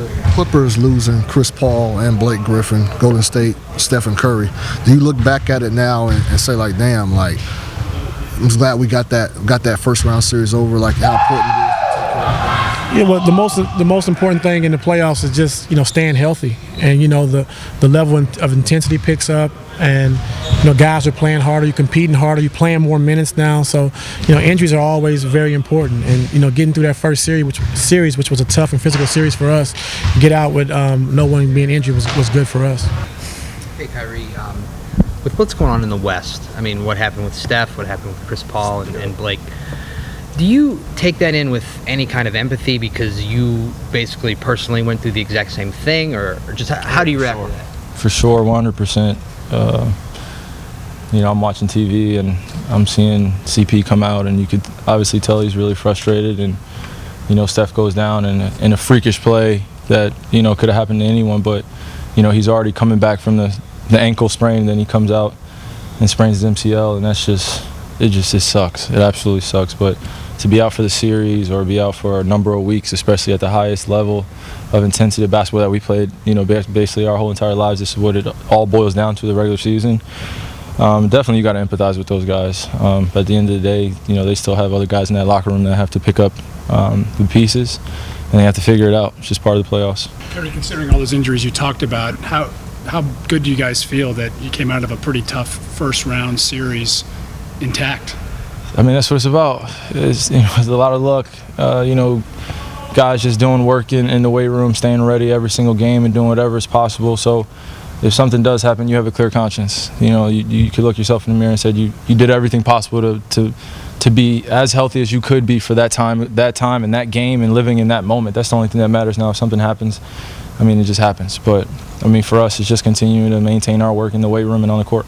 the Clippers losing Chris Paul and Blake Griffin, Golden State, Stephen Curry, do you look back at it now and say like, damn, like I'm glad we got that first round series over, like how important it is? Yeah, well, the most important thing in the playoffs is just staying healthy, and the level of intensity picks up, and guys are playing harder, you're competing harder, you're playing more minutes now, so injuries are always very important, and getting through that first series, which was a tough and physical series for us, get out with no one being injured was good for us. Hey Kyrie, with what's going on in the West, I mean, what happened with Steph, what happened with Chris Paul and Blake, do you take that in with any kind of empathy because you basically personally went through the exact same thing, or just how do you react to that? For sure, 100%. I'm watching TV and I'm seeing CP come out, and you could obviously tell he's really frustrated. And Steph goes down in a freakish play that could have happened to anyone, but he's already coming back from the ankle sprain, and then he comes out and sprains his MCL, and it sucks. It absolutely sucks. But to be out for the series or be out for a number of weeks, especially at the highest level of intensity of basketball that we played, basically our whole entire lives, this is what it all boils down to, the regular season. Definitely you got to empathize with those guys. But at the end of the day, they still have other guys in that locker room that have to pick up the pieces, and they have to figure it out. It's just part of the playoffs. Kyrie, considering all those injuries you talked about, how good do you guys feel that you came out of a pretty tough first round series intact? I mean, that's what it's about. It's a lot of luck. Guys just doing work in the weight room, staying ready every single game and doing whatever is possible. So if something does happen, you have a clear conscience. You could look yourself in the mirror and say you did everything possible to be as healthy as you could be for that time and that game and living in that moment. That's the only thing that matters now. If something happens, I mean, it just happens. But, I mean, for us, it's just continuing to maintain our work in the weight room and on the court.